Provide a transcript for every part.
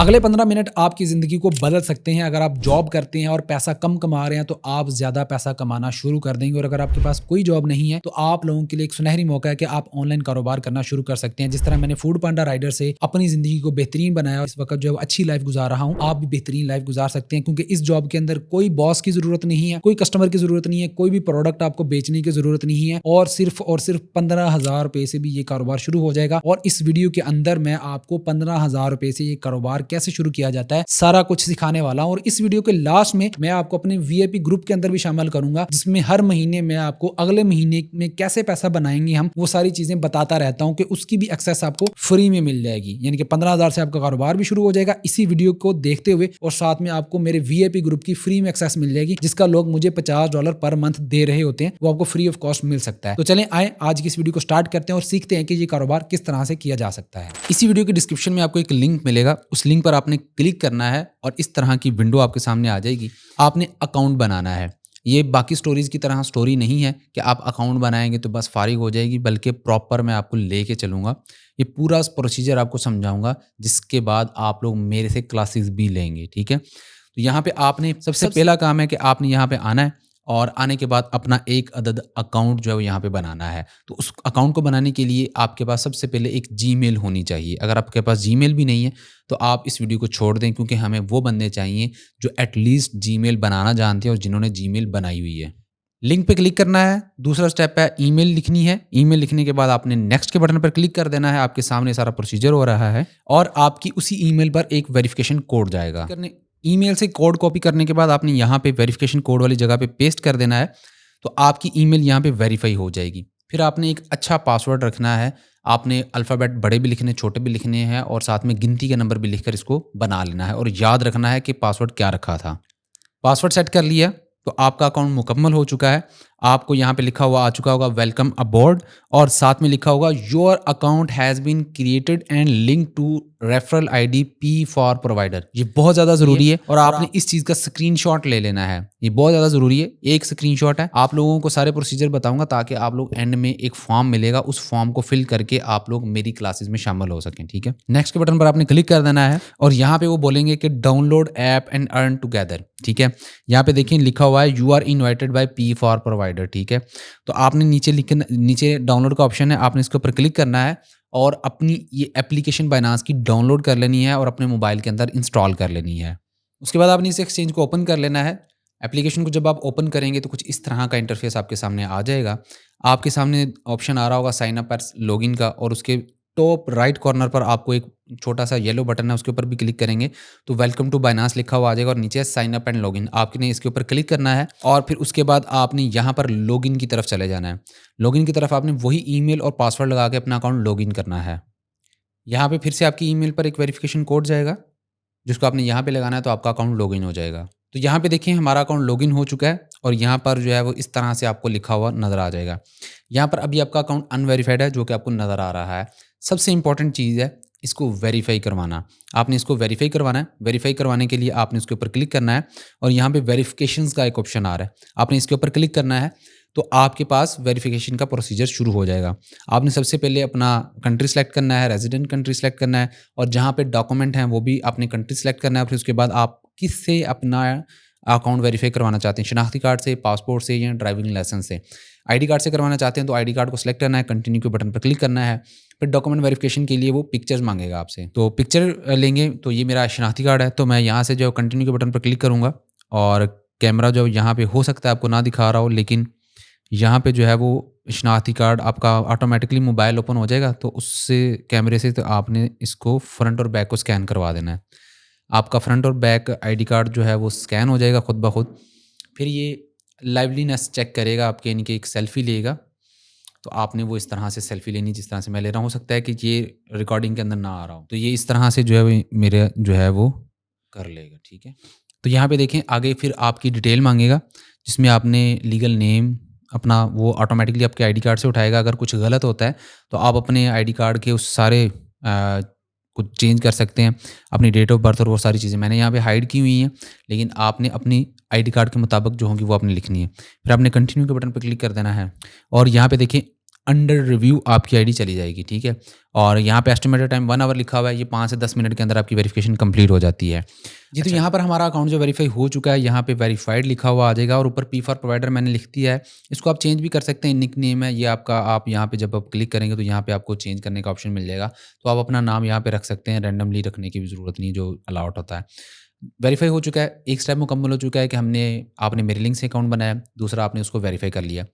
अगले 15 मिनट आपकी ज़िंदगी को बदल सकते हैं। अगर आप जॉब करते हैं और पैसा कम कमा रहे हैं तो आप ज़्यादा पैसा कमाना शुरू कर देंगे, और अगर आपके पास कोई जॉब नहीं है तो आप लोगों के लिए एक सुनहरी मौका है कि आप ऑनलाइन कारोबार करना शुरू कर सकते हैं। जिस तरह मैंने फूड पांडा राइडर से अपनी ज़िंदगी को बेहतरीन बनाया, इस वक्त जो है अच्छी लाइफ गुजार रहा हूँ, आप भी बेहतरीन लाइफ गुजार सकते हैं, क्योंकि इस जॉब के अंदर कोई बॉस की ज़रूरत नहीं है, कोई कस्टमर की ज़रूरत नहीं है, कोई भी प्रोडक्ट आपको बेचने की ज़रूरत नहीं है, और सिर्फ 15,000 रुपए से भी ये कारोबार शुरू हो जाएगा। और इस वीडियो के अंदर मैं आपको 15,000 रुपए से ये कारोबार कैसे शुरू किया जाता है सारा कुछ सिखाने वाला हूं। और इस वीडियो के लास्ट में मैं आपको अपने वीआईपी ग्रुप के अंदर भी शामिल करूंगा, जिसमें हर महीने मैं आपको अगले महीने में कैसे पैसा बनाएंगे हम, वो सारी चीजें बताता रहता हूं कि उसकी भी एक्सेस आपको फ्री में मिल जाएगी। यानी कि 15,000 से आपका कारोबार भी शुरू हो जाएगा इसी वीडियो को देखते हुए, और साथ में आपको मेरे वीआईपी ग्रुप की फ्री में एक्सेस मिल जाएगी, जिसका लोग मुझे $50 पर मंथ दे रहे होते हैं, वो आपको फ्री ऑफ कॉस्ट मिल सकता है। तो चलें आए आज की इस वीडियो को स्टार्ट करते हैं और सीखते हैं कि ये कारोबार किस तरह से किया जा सकता है। इसी वीडियो के डिस्क्रिप्शन में आपको एक लिंक मिलेगा, उस लिंक पर आपने क्लिक करना है और इस तरह की विंडो आपके सामने आ जाएगी। आपने अकाउंट बनाना है। ये बाकी स्टोरीज की तरह स्टोरी नहीं है कि आप अकाउंट बनाएंगे तो बस फारिग हो जाएगी, बल्कि प्रॉपर मैं आपको लेके चलूँगा। ये पूरा प्रोसीजर आपको समझाऊंगा, जिसके बाद आप लोग मेरे से क्लासेस भी लेंगे, ठीक है। तो यहाँ पे आपने सबसे पहला काम है कि आपने यहाँ पे आना है, और आने के बाद अपना एक अदद अकाउंट जो है वो यहाँ पे बनाना है। तो उस अकाउंट को बनाने के लिए आपके पास सबसे पहले एक जीमेल होनी चाहिए। अगर आपके पास जीमेल भी नहीं है तो आप इस वीडियो को छोड़ दें, क्योंकि हमें वो बंदे चाहिए जो एटलीस्ट जीमेल बनाना जानते हैं और जिन्होंने जीमेल बनाई हुई है। लिंक पे क्लिक करना है। दूसरा स्टेप है ईमेल लिखनी है। ईमेल लिखने के बाद आपने नेक्स्ट के बटन पर क्लिक कर देना है। आपके सामने सारा प्रोसीजर हो रहा है और आपकी उसी ईमेल पर एक वेरिफिकेशन कोड जाएगा। ईमेल से कोड कॉपी करने के बाद आपने यहाँ पे वेरिफिकेशन कोड वाली जगह पे पेस्ट कर देना है, तो आपकी ईमेल यहाँ पे वेरीफाई हो जाएगी। फिर आपने एक अच्छा पासवर्ड रखना है। आपने अल्फ़ाबेट बड़े भी लिखने, छोटे भी लिखने हैं, और साथ में गिनती के नंबर भी लिखकर इसको बना लेना है, और याद रखना है कि पासवर्ड क्या रखा था। पासवर्ड सेट कर लिया तो आपका अकाउंट मुकम्मल हो चुका है। आपको यहाँ पे लिखा हुआ आ चुका होगा वेलकम अबोर्ड, और साथ में लिखा होगा your account has been created and link to referral ID P for provider. ये बहुत ज़्यादा ज़रूरी है और आपने इस चीज़ का स्क्रीनशॉट ले लेना है। ये बहुत ज़्यादा ज़रूरी है। एक स्क्रीनशॉट है। आप लोगों को सारे प्रोसीजर बताऊंगा ताकि आप लोग एंड में एक फॉर्म मिलेगा, उस फॉर्म को फिल करके आप लोग मेरी क्लासेस में शामिल हो सकें, ठीक है। नेक्स्ट के बटन पर आपने क्लिक कर देना है और यहाँ पे वो बोलेंगे कि download app and earn together, ठीक है। यहाँ पे देखिए लिखा हुआ है you are invited by P for provider, ठीक है। तो आपने नीचे डाउनलोड का ऑप्शन है, आपने इसके ऊपर क्लिक करना है और अपनी ये एप्लीकेशन बाइनांस की डाउनलोड कर लेनी है और अपने मोबाइल के अंदर इंस्टॉल कर लेनी है। उसके बाद आपने इस एक्सचेंज को ओपन कर लेना है। एप्लीकेशन को जब आप ओपन करेंगे तो कुछ इस तरह का इंटरफेस आपके सामने आ जाएगा। आपके सामने ऑप्शन आ रहा होगा साइन अप एज लॉगिन का, और उसके टॉप राइट कॉर्नर पर आपको एक छोटा सा येलो बटन है, उसके ऊपर भी क्लिक करेंगे तो वेलकम टू बाइनांस लिखा हुआ आ जाएगा, और नीचे साइन अप एंड लॉगिन आपने इसके ऊपर क्लिक करना है। और फिर उसके बाद आपने यहाँ पर लॉगिन की तरफ चले जाना है। लॉगिन की तरफ आपने वही ईमेल और पासवर्ड लगा के अपना अकाउंट लॉगिन करना है। यहाँ पे फिर से आपकी ईमेल पर एक वेरिफिकेशन कोड जाएगा, जिसको आपने यहाँ पे लगाना है, तो आपका अकाउंट लॉगिन हो जाएगा। तो यहाँ पे देखिए हमारा अकाउंट लॉगिन हो चुका है, और यहाँ पर जो है वो इस तरह से आपको लिखा हुआ नज़र आ जाएगा। यहाँ पर अभी आपका अकाउंट अनवेरीफाइड है, जो कि आपको नज़र आ रहा है। सबसे इंपॉर्टेंट चीज़ है इसको वेरीफाई करवाना। आपने इसको वेरीफाई करवाना है। वेरीफाई करवाने के लिए आपने इसके ऊपर क्लिक करना है, और यहाँ पे वेरिफिकेशंस का एक ऑप्शन आ रहा है, आपने इसके ऊपर क्लिक करना है, तो आपके पास वेरिफिकेशन का प्रोसीजर शुरू हो जाएगा। आपने सबसे पहले अपना कंट्री सेलेक्ट करना है, रेजिडेंट कंट्री सेलेक्ट करना है, और जहाँ पे डॉक्यूमेंट हैं वो भी आपने कंट्री सेलेक्ट करना है। फिर उसके बाद आप किससे अपना अकाउंट वेरीफाई करवाना चाहते हैं, शनाख्ती कार्ड से, पासपोर्ट से, या ड्राइविंग लाइसेंस से। आईडी कार्ड से करवाना चाहते हैं तो आईडी कार्ड को सिलेक्ट करना है, कंटिन्यू के बटन पर क्लिक करना है। फिर डॉक्यूमेंट वेरिफिकेशन के लिए वो पिक्चर्स मांगेगा आपसे, तो पिक्चर लेंगे। तो ये मेरा शनाख्ती कार्ड है, तो मैं यहाँ से जो कंटिन्यू के बटन पर क्लिक करूँगा, और कैमरा जो यहाँ पे हो सकता है आपको ना दिखा रहा हो, लेकिन यहाँ पे जो है वो शनाख्ती कार्ड आपका ऑटोमेटिकली मोबाइल ओपन हो जाएगा, तो उससे कैमरे से तो आपने इसको फ्रंट और बैक को स्कैन करवा देना है। आपका फ्रंट और बैक आईडी कार्ड जो है वो स्कैन हो जाएगा खुद ब खुद। फिर ये लाइवलीनेस चेक करेगा आपके, यानी कि एक सेल्फी लेगा, तो आपने वो इस तरह से सेल्फी लेनी जिस तरह से मैं ले रहा हूँ। हो सकता है कि ये रिकॉर्डिंग के अंदर ना आ रहा हूँ, तो ये इस तरह से जो है वो मेरे जो है वो कर लेगा, ठीक है। तो यहाँ पे देखें आगे फिर आपकी डिटेल मांगेगा, जिसमें आपने लीगल नेम अपना वो ऑटोमेटिकली आपके आईडी कार्ड से उठाएगा। अगर कुछ गलत होता है तो आप अपने आईडी कार्ड के उस सारे कुछ चेंज कर सकते हैं, अपनी डेट ऑफ बर्थ और वो सारी चीज़ें मैंने यहाँ पे हाइड की हुई हैं, लेकिन आपने अपनी आईडी कार्ड के मुताबिक जो होंगी वो आपने लिखनी है। फिर आपने कंटिन्यू के बटन पर क्लिक कर देना है, और यहाँ पे देखिए अंडर रिव्यू आपकी आईडी चली जाएगी, ठीक है। और यहाँ पे एस्टिमेटेड टाइम 1 आवर लिखा हुआ है, ये 5 से 10 मिनट के अंदर आपकी वेरिफिकेशन कंप्लीट हो जाती है। जी, तो अच्छा, यहाँ पर हमारा अकाउंट जो वेरीफ़ाई हो चुका है, यहाँ पे वेरीफ़ाइड लिखा हुआ आ जाएगा और ऊपर पी फॉर प्रोवाइडर मैंने लिख दिया है। इसको आप चेंज भी कर सकते हैं, निक नेम है ये आपका, आप यहाँ पे जब आप क्लिक करेंगे तो यहाँ पे आपको चेंज करने का ऑप्शन मिल जाएगा। तो आप अपना नाम यहाँ पे रख सकते हैं, रैंडमली रखने की भी ज़रूरत नहीं है, जो अलाउड होता है। वेरीफ़ाई हो चुका है, एक स्टेप मुकम्मल हो चुका है कि आपने मेरे लिंक से अकाउंट बनाया, दूसरा आपने उसको वेरीफ़ाई कर लिया।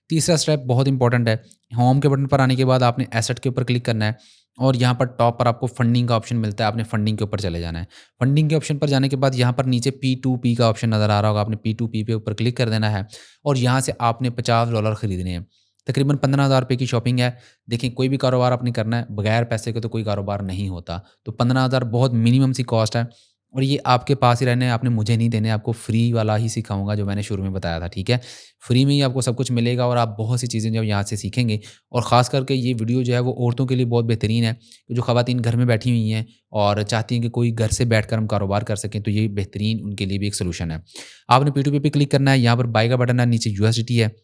तीसरा स्टेप बहुत इंपॉर्टेंट है, होम के बटन पर आने के बाद आपने एसेट के ऊपर क्लिक करना है और यहाँ पर टॉप पर आपको फंडिंग का ऑप्शन मिलता है, आपने फंडिंग के ऊपर चले जाना है। फंडिंग के ऑप्शन पर जाने के बाद यहाँ पर नीचे P2P का ऑप्शन नज़र आ रहा होगा, आपने P2P पे ऊपर क्लिक कर देना है और यहाँ से आपने $50 खरीदने हैं। तकरीबन 15,000 रुपये की शॉपिंग है। देखिए, कोई भी कारोबार आपने करना है, बगैर पैसे के तो कोई कारोबार नहीं होता। तो 15,000 बहुत मिनिमम सी कॉस्ट है और ये आपके पास ही रहने हैं, आपने मुझे नहीं देने, आपको फ्री वाला ही सिखाऊँगा जो मैंने शुरू में बताया था, ठीक है? फ्री में ही आपको सब कुछ मिलेगा और आप बहुत सी चीज़ें जो यहाँ से सीखेंगे और ख़ास करके ये वीडियो जो है वो औरतों के लिए बहुत बेहतरीन है। जो ख़वातीन घर में बैठी हुई हैं और चाहती हैं कि कोई घर से बैठकर हम कारोबार कर सकें, तो ये बेहतरीन उनके लिए भी एक सॉल्यूशन है। आपने P2P पे क्लिक करना है, यहाँ पर बाय का बटन है, नीचे USDT है।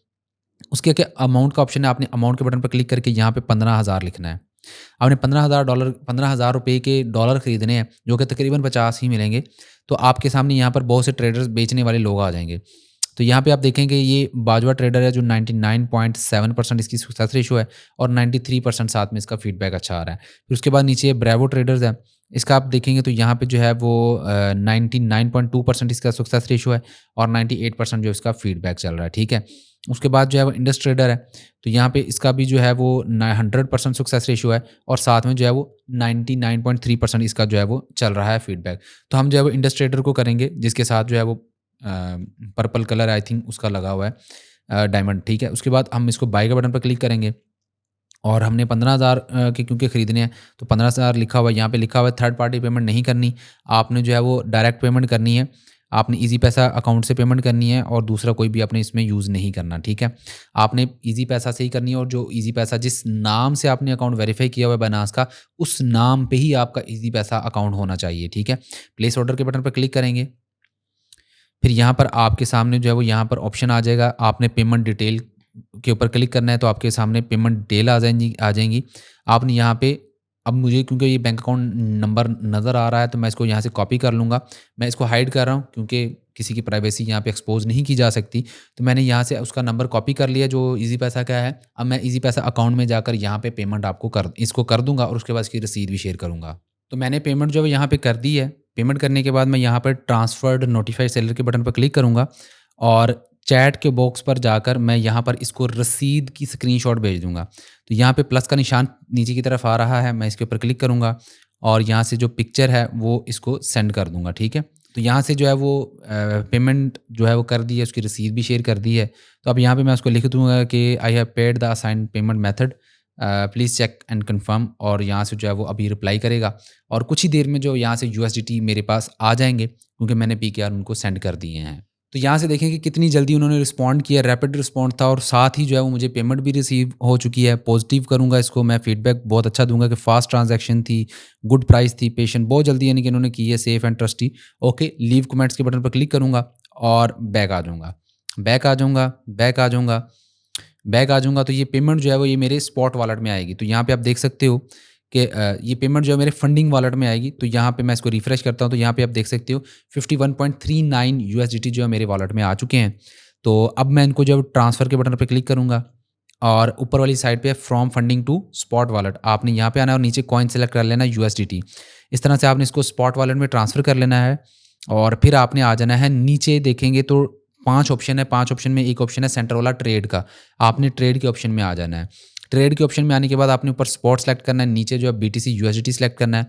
उसके आगे अमाउंट का ऑप्शन है, आपने अमाउंट के बटन पर क्लिक करके यहाँ पे 15,000 लिखना है। आपने $15,000 के डॉलर खरीदने हैं, जो कि तकरीबन 50 ही मिलेंगे। तो आपके सामने यहाँ पर बहुत से ट्रेडर्स, बेचने वाले लोग आ जाएँगे। तो यहाँ पे आप देखेंगे ये बाजवा ट्रेडर है जो 99.7% इसकी सक्सेस रेशियो है और 93% साथ में इसका फीडबैक अच्छा आ रहा है। फिर उसके बाद नीचे ब्रेवो ट्रेडर्स है, इसका आप देखेंगे तो यहाँ पे जो है वो 99.2% इसका सक्सेस रेशियो है और 98% जो इसका फीडबैक चल रहा है, ठीक है। उसके बाद जो है वो इंडस ट्रेडर है, तो यहाँ पे इसका भी जो है वो 100% सक्सेस रेशियो है और साथ में जो है वो 99.3% इसका जो है वो चल रहा है फीडबैक। तो हम जो है वो इंडस ट्रेडर को करेंगे, जिसके साथ जो है वो पर्पल कलर आई थिंक उसका लगा हुआ है डायमंड, ठीक है। उसके बाद हम इसको बाय के बटन पर क्लिक करेंगे और हमने 15,000 के क्योंकि ख़रीदने हैं, तो 15,000 लिखा हुआ है, यहाँ पे लिखा हुआ है थर्ड पार्टी पेमेंट नहीं करनी, आपने जो है वो डायरेक्ट पेमेंट करनी है। आपने ईज़ी पैसा अकाउंट से पेमेंट करनी है और दूसरा कोई भी आपने इसमें यूज़ नहीं करना, ठीक है। आपने ईज़ी पैसा से ही करनी है और जो ईज़ी पैसा जिस नाम से आपने अकाउंट वेरीफाई किया हुआ है बायनांस का, उस नाम पे ही आपका ईज़ी पैसा अकाउंट होना चाहिए, ठीक है। प्लेस ऑर्डर के बटन पर क्लिक करेंगे, फिर यहाँ पर आपके सामने जो है वो यहाँ पर ऑप्शन आ जाएगा, आपने पेमेंट डिटेल के ऊपर क्लिक करना है, तो आपके सामने पेमेंट डिटेल आ जाएंगी। आपने यहाँ पे, अब मुझे क्योंकि ये बैंक अकाउंट नंबर नज़र आ रहा है तो मैं इसको यहाँ से कॉपी कर लूँगा। मैं इसको हाइड कर रहा हूँ क्योंकि किसी की प्राइवेसी यहाँ पे एक्सपोज़ नहीं की जा सकती। तो मैंने यहाँ से उसका नंबर कॉपी कर लिया जो ईज़ी पैसा का है। अब मैं ईज़ी पैसा अकाउंट में जाकर यहाँ पे पेमेंट आपको इसको कर दूँगा और उसके बाद इसकी रसीद भी शेयर करूँगा। तो मैंने पेमेंट जो है यहाँ पे कर दी है। पेमेंट करने के बाद मैं यहाँ पर ट्रांसफर्ड नोटिफाई सेलर के बटन पर क्लिक करूँगा और चैट के बॉक्स पर जाकर मैं यहाँ पर इसको रसीद की स्क्रीनशॉट भेज दूँगा। तो यहाँ पे प्लस का निशान नीचे की तरफ आ रहा है, मैं इसके ऊपर क्लिक करूँगा और यहाँ से जो पिक्चर है वो इसको सेंड कर दूँगा, ठीक है। तो यहाँ से जो है वो पेमेंट जो है वो कर दी है, उसकी रसीद भी शेयर कर दी है। तो अब यहाँ पे मैं उसको लिख दूँगा कि I have paid the assigned payment method, please check and confirm, और यहाँ से जो है वो अभी रिप्लाई करेगा और कुछ ही देर में जो यहाँ से USDT मेरे पास आ जाएँगे क्योंकि मैंने PKR उनको सेंड कर दिए हैं। तो यहाँ से देखें कि कितनी जल्दी उन्होंने रिस्पॉन्ड किया, रैपिड रिस्पॉन्ड था और साथ ही जो है वो मुझे पेमेंट भी रिसीव हो चुकी है। पॉजिटिव करूँगा इसको, मैं फीडबैक बहुत अच्छा दूंगा कि फ़ास्ट ट्रांजैक्शन थी, गुड प्राइस थी, पेशेंट बहुत जल्दी यानी कि इन्होंने की है, safe and trustee. Okay, leave comments के बटन पर क्लिक करूँगा और बैक आ जाऊँगा, बैक आ जाऊँगा, बैक आ जाऊँगा, बैक आ जाऊँगा। तो ये पेमेंट जो है वो ये मेरे स्पॉट वॉलेट में आएगी। तो यहाँ पे आप देख सकते हो कि ये पेमेंट जो है मेरे फंडिंग वॉलेट में आएगी। तो यहाँ पे मैं इसको रिफ्रेश करता हूँ तो यहाँ पे आप देख सकते हो 51.39 USDT जो है मेरे वॉलेट में आ चुके हैं। तो अब मैं इनको जो ट्रांसफ़र के बटन पे क्लिक करूँगा और ऊपर वाली साइड पे from funding to spot wallet, आपने यहाँ पे आना है और नीचे कॉइन सेलेक्ट कर लेना है USDT। इस तरह से आपने इसको स्पॉट वॉलेट में ट्रांसफ़र कर लेना है और फिर आपने आ जाना है नीचे। देखेंगे तो 5 ऑप्शन है, 5 ऑप्शन में एक ऑप्शन है सेंटर वाला ट्रेड का, आपने ट्रेड के ऑप्शन में आ जाना है। ट्रेड के ऑप्शन में आने के बाद आपने ऊपर स्पॉट सेलेक्ट करना है, नीचे जो है BTC USDT सेलेक्ट करना है,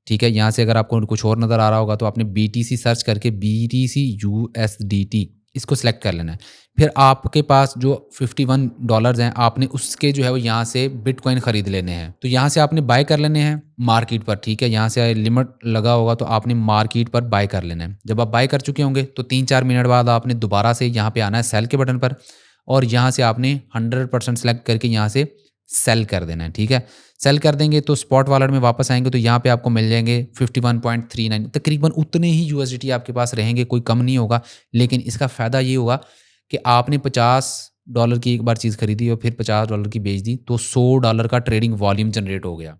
ठीक है। यहाँ से अगर आपको कुछ और नज़र आ रहा होगा तो आपने BTC सर्च करके BTC USDT इसको सेलेक्ट कर लेना है। फिर आपके पास जो $51 हैं, आपने उसके जो है वो यहाँ से बिटकॉइन ख़रीद लेने हैं। तो यहाँ से आपने बाय कर लेने हैं मार्केट पर, ठीक है। यहाँ से लिमिट लगा होगा तो आपने मार्केट पर बाय कर लेना है। जब आप बाय कर चुके होंगे तो 3-4 मिनट बाद आपने दोबारा से यहाँ पे आना है सेल के बटन पर और यहाँ से आपने 100% सेलेक्ट करके यहाँ से सेल कर देना है, ठीक है। सेल कर देंगे तो स्पॉट वॉलेट में वापस आएंगे तो यहाँ पे आपको मिल जाएंगे 51.39, तकरीबन उतने ही USDT आपके पास रहेंगे, कोई कम नहीं होगा। लेकिन इसका फ़ायदा ये होगा कि आपने 50 $50 की एक बार चीज़ खरीदी और फिर $50 की बेच दी, तो $100 का ट्रेडिंग वॉल्यूम जनरेट हो गया।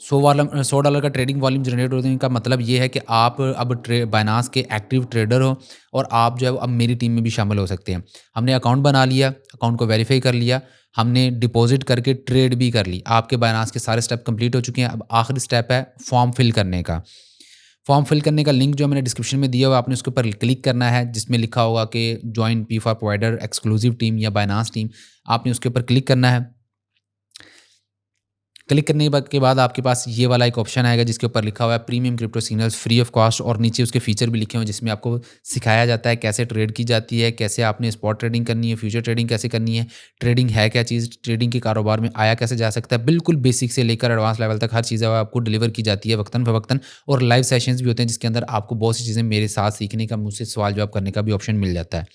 $100 का ट्रेडिंग वॉल्यूम जनरेट होने का मतलब ये है कि आप अब बाइनांस के एक्टिव ट्रेडर हो और आप जो है वो अब मेरी टीम में भी शामिल हो सकते हैं। हमने अकाउंट बना लिया, अकाउंट को वेरीफाई कर लिया, हमने डिपॉजिट करके ट्रेड भी कर ली। आपके बाइनांस के सारे स्टेप कंप्लीट हो चुके हैं। अब आखिरी स्टेप है फॉर्म फिल करने का। फॉर्म फिल करने का लिंक जो मैंने डिस्क्रिप्शन में दिया हुआ है, आपने उसके ऊपर क्लिक करना है, जिसमें लिखा होगा कि join P for provider exclusive team या बाइनांस टीम। आपने उसके ऊपर क्लिक करना है। क्लिक करने के बाद आपके पास ये वाला एक ऑप्शन आएगा जिसके ऊपर लिखा हुआ है premium crypto signals free of cost, और नीचे उसके फीचर भी लिखे हुए हैं जिसमें आपको सिखाया जाता है कैसे ट्रेड की जाती है, कैसे आपने स्पॉट ट्रेडिंग करनी है, फ्यूचर ट्रेडिंग कैसे करनी है, ट्रेडिंग है क्या चीज़, ट्रेडिंग के कारोबार में आया कैसे जा सकता है। बिल्कुल बेसिक से लेकर एडवांस लेवल तक हर चीज़ है आपको डिलीवर की जाती है वक्तन फवक्तन, और लाइव सेशंस भी होते हैं जिसके अंदर आपको बहुत सी चीज़ें मेरे साथ सीखने का, मुझसे सवाल जवाब करने का भी ऑप्शन मिल जाता है।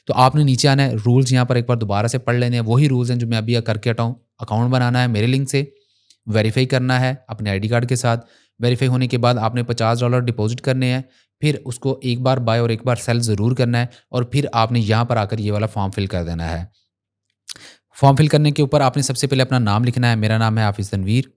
तो आपने नीचे आना है, रूल्स यहाँ पर एक बार दोबारा से पढ़ लेने हैं, वही रूल्स हैं जो मैं अभी करके हटाऊँ। अकाउंट बनाना है मेरे लिंक से, वेरीफाई करना है अपने आईडी कार्ड के साथ। वेरीफाई होने के बाद आपने $50 डिपॉजिट करने हैं, फिर उसको एक बार बाय और एक बार सेल ज़रूर करना है, और फिर आपने यहाँ पर आकर ये वाला फॉर्म फिल कर देना है। फॉर्म फिल करने के ऊपर आपने सबसे पहले अपना नाम लिखना है। मेरा नाम है हाफिज़ तनवीर,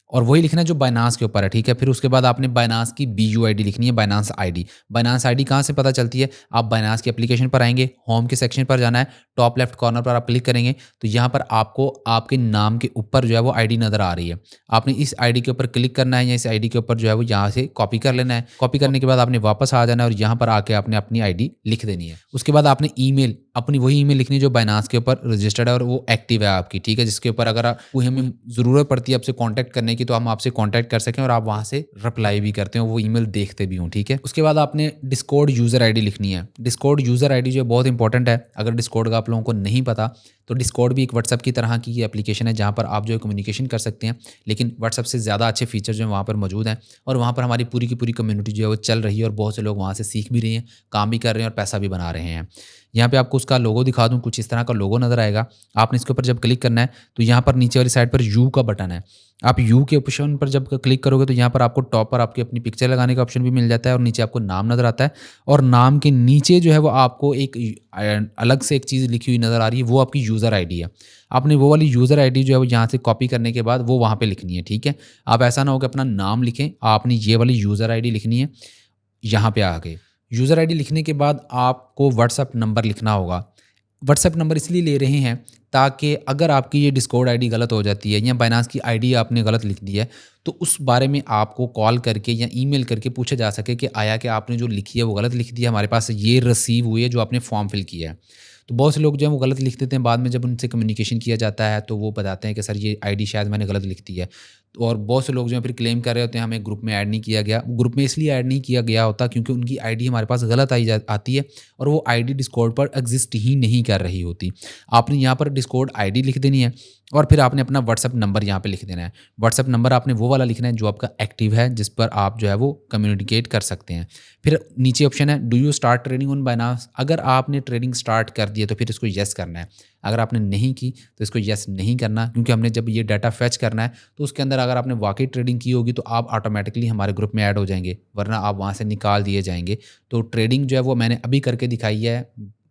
और वही लिखना है जो बाइनांस के ऊपर है, ठीक है। फिर उसके बाद आपने बाइनांस की BUID लिखनी है, बाइनांस आईडी। बाइनांस आईडी कहाँ से पता चलती है? आप बाइनांस की एप्लीकेशन पर आएंगे, होम के सेक्शन पर जाना है, टॉप लेफ्ट कॉर्नर पर आप क्लिक करेंगे तो यहाँ पर आपको आपके नाम के ऊपर जो है वो आईडी नज़र आ रही है। आपने इस आईडी के ऊपर क्लिक करना है या इस आईडी के ऊपर जो है वो यहाँ से कॉपी कर लेना है। कॉपी करने के बाद आपने वापस आ जाना है और यहाँ पर आके आपने अपनी आईडी लिख देनी है। उसके बाद आपने ईमेल, अपनी वही ईमेल लिखनी है जो बाइनांस के ऊपर रजिस्टर्ड है और वो एक्टिव है आपकी, ठीक है, जिसके ऊपर अगर कोई हमें ज़रूरत पड़ती है आपसे कांटेक्ट करने की तो हम आपसे कांटेक्ट कर सकें और आप वहाँ से रिप्लाई भी करते हो, वो ईमेल देखते भी हों, ठीक है। उसके बाद आपने डिस्कॉर्ड यूज़र आईडी लिखनी है। डिस्कॉर्ड यूज़र आईडी जो है बहुत इंपॉर्टेंट है। अगर डिस्कॉर्ड का आप लोगों को नहीं पता तो डिस्कॉर्ड भी एक व्हाट्सएप की तरह की एप्लीकेशन है जहाँ पर आप जो है कम्युनिकेशन कर सकते हैं, लेकिन व्हाट्सएप से ज़्यादा अच्छे फीचर जो है वहाँ पर मौजूद हैं, और वहाँ पर हमारी पूरी की पूरी कम्युनिटी जो है वो चल रही है और बहुत से लोग वहाँ से सीख भी रहे हैं, काम भी कर रहे हैं और पैसा भी बना रहे हैं। यहाँ पे आपको उसका लोगो दिखा दूँ, कुछ इस तरह का लोगो नज़र आएगा। आपने इसके ऊपर जब क्लिक करना है तो यहाँ पर नीचे वाली साइड पर यू का बटन है। आप यू के ऑप्शन पर जब क्लिक करोगे तो यहाँ पर आपको टॉप पर आपकी अपनी पिक्चर लगाने का ऑप्शन भी मिल जाता है और नीचे आपको नाम नज़र आता है, और नाम के नीचे जो है वो आपको एक अलग से एक चीज़ लिखी हुई नज़र आ रही है, वो आपकी यूज़र आईडी है। आपने वो वाली यूज़र आईडी जो है वो यहाँ से कॉपी करने के बाद वो वहाँ पे लिखनी है, ठीक है। आप ऐसा ना हो कि अपना नाम लिखें, आपने ये वाली यूज़र आईडी लिखनी है यहाँ पे आके। यूज़र आईडी लिखने के बाद आपको व्हाट्सएप नंबर लिखना होगा। व्हाट्सएप नंबर इसलिए ले रहे हैं ताकि अगर आपकी ये डिस्कॉर्ड आईडी गलत हो जाती है या बाइनांस की आईडी आपने गलत लिख दी है तो उस बारे में आपको कॉल करके या ईमेल करके पूछा जा सके कि आया कि आपने जो लिखी है वो गलत लिख दी है, हमारे पास ये रिसीव हुई है जो आपने फॉर्म फिल किया है। तो बहुत से लोग जो है वो गलत लिख देते हैं, बाद में जब उनसे कम्युनिकेशन किया जाता है तो वो बताते हैं कि सर ये आईडी शायद मैंने गलत लिख दी है। और बहुत से लोग जो है फिर क्लेम कर रहे होते हैं हमें ग्रुप में ऐड नहीं किया गया। ग्रुप में इसलिए ऐड नहीं किया गया होता क्योंकि उनकी आईडी हमारे पास गलत आती है और वो आईडी डिस्कॉर्ड पर एग्जिस्ट ही नहीं कर रही होती। आपने यहाँ पर डिस्कॉर्ड आईडी लिख देनी है और फिर आपने अपना व्हाट्सएप नंबर यहाँ पे लिख देना है। व्हाट्सएप नंबर आपने वो वाला लिखना है जो आपका एक्टिव है, जिस पर आप जो है वो कम्युनिकेट कर सकते हैं। फिर नीचे ऑप्शन है do you start trading on Binance. अगर आपने ट्रेडिंग स्टार्ट कर दी है तो फिर इसको येस करना है। अगर आपने नहीं की तो इसको येस नहीं करना, क्योंकि हमने जब ये डाटा फैच करना है तो उसके अंदर अगर आपने वाकई ट्रेडिंग की होगी तो आप ऑटोमेटिकली हमारे ग्रुप में ऐड हो जाएंगे, वरना आप वहाँ से निकाल दिए जाएंगे। तो ट्रेडिंग जो है वो मैंने अभी करके दिखाई है।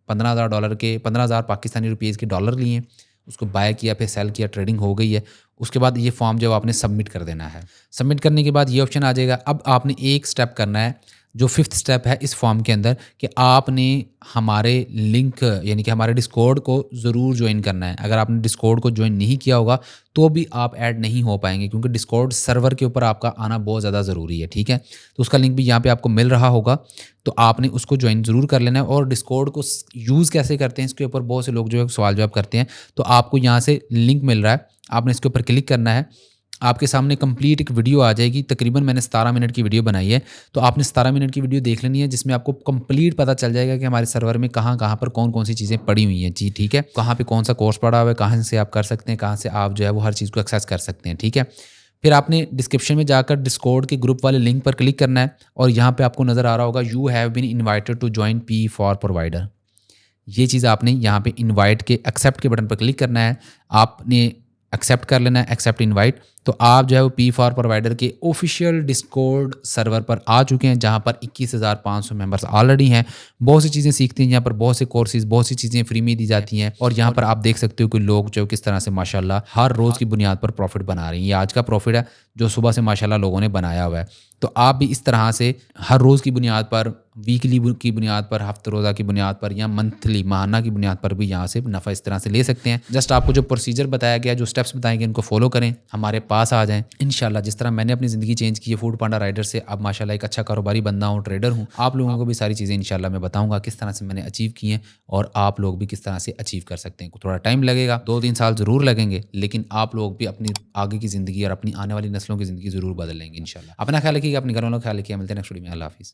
$15,000 के 15,000 पाकिस्तानी रुपीज़ के डॉलर लिए, उसको बाय किया, फिर सेल किया, ट्रेडिंग हो गई है। उसके बाद ये फॉर्म जब आपने सबमिट कर देना है, सबमिट करने के बाद ये ऑप्शन आ जाएगा। अब आपने एक स्टेप करना है जो 5th स्टेप है इस फॉर्म के अंदर, कि आपने हमारे लिंक यानी कि हमारे डिस्कॉर्ड को ज़रूर ज्वाइन करना है। अगर आपने डिस्कॉर्ड को ज्वाइन नहीं किया होगा तो भी आप ऐड नहीं हो पाएंगे, क्योंकि डिस्कॉर्ड सर्वर के ऊपर आपका आना बहुत ज़्यादा ज़रूरी है, ठीक है। तो उसका लिंक भी यहाँ पे आपको मिल रहा होगा, तो आपने उसको ज्वाइन ज़रूर कर लेना है। और डिस्कॉर्ड को यूज़ कैसे करते हैं इसके ऊपर बहुत से लोग जो है सवाल जवाब करते हैं, तो आपको यहाँ से लिंक मिल रहा है, आपने इसके ऊपर क्लिक करना है। आपके सामने कंप्लीट एक वीडियो आ जाएगी, तकरीबन मैंने 17 मिनट की वीडियो बनाई है, तो आपने 17 मिनट की वीडियो देख लेनी है, जिसमें आपको कंप्लीट पता चल जाएगा कि हमारे सर्वर में कहाँ कहाँ पर कौन कौन सी चीज़ें पड़ी हुई हैं जी, ठीक है। कहाँ पे कौन सा कोर्स पड़ा हुआ है, कहाँ से आप कर सकते हैं, कहाँ से आप जो है वो हर चीज़ को एक्सेस कर सकते हैं, ठीक है। फिर आपने डिस्क्रिप्शन में जाकर डिस्कॉर्ड के ग्रुप वाले लिंक पर क्लिक करना है और यहाँ पर आपको नज़र आ रहा होगा you have been invited to join P for provider. ये चीज़ आपने यहाँ पे इनवाइट के एक्सेप्ट के बटन पर क्लिक करना है, आपने एक्सेप्ट कर लेना है, एक्सेप्ट इनवाइट। तो आप जो है वो पी फॉर प्रोवाइडर के ऑफिशियल डिस्कॉर्ड सर्वर पर आ चुके हैं, जहाँ पर 21,500 मेंबर्स ऑलरेडी हैं। बहुत सी चीज़ें सीखते हैं यहाँ पर, बहुत से कोर्सेज, बहुत सी चीज़ें फ्री में दी जाती हैं। और यहाँ पर आप देख सकते हो कि लोग जो किस तरह से माशाल्लाह हर रोज़ की बुनियाद पर प्रॉफिट बना रहे हैं। ये आज का प्रॉफिट है जो सुबह से माशाल्लाह लोगों ने बनाया हुआ है। तो आप भी इस तरह से हर रोज़ की बुनियाद पर, वीकली की बुनियाद पर, हफ्ते रोज़ा की बुनियाद पर या मंथली माहाना की बुनियाद पर भी यहाँ से नफ़ा इस तरह से ले सकते हैं। जस्ट आपको जो प्रोसीजर बताया गया, जो स्टेप्स बताए गए, इनको फॉलो करें, हमारे पास आ जाएं। इंशाल्लाह जिस तरह मैंने अपनी ज़िंदगी चेंज की है फूड पांडा राइडर से, अब माशाल्लाह एक अच्छा कारोबारी बंदा हूँ, ट्रेडर हूँ। आप लोगों को भी सारी चीज़ें इंशाल्लाह मैं बताऊँगा किस तरह से मैंने अचीव की हैं और आप लोग भी किस तरह से अचीव कर सकते हैं। थोड़ा टाइम लगेगा, 2-3 साल ज़रूर लगेंगे, लेकिन आप लोग भी अपनी आगे की ज़िंदगी और अपनी आने वाली नस्लों की ज़िंदगी ज़रूर बदल लेंगे इंशाल्लाह। अपना ख्याल रखिएगा, अपने घर वालों का ख्याल रखिएगा। मिलते हैं नेक्स्ट वीडियो में। अल्लाह हाफ़िज़।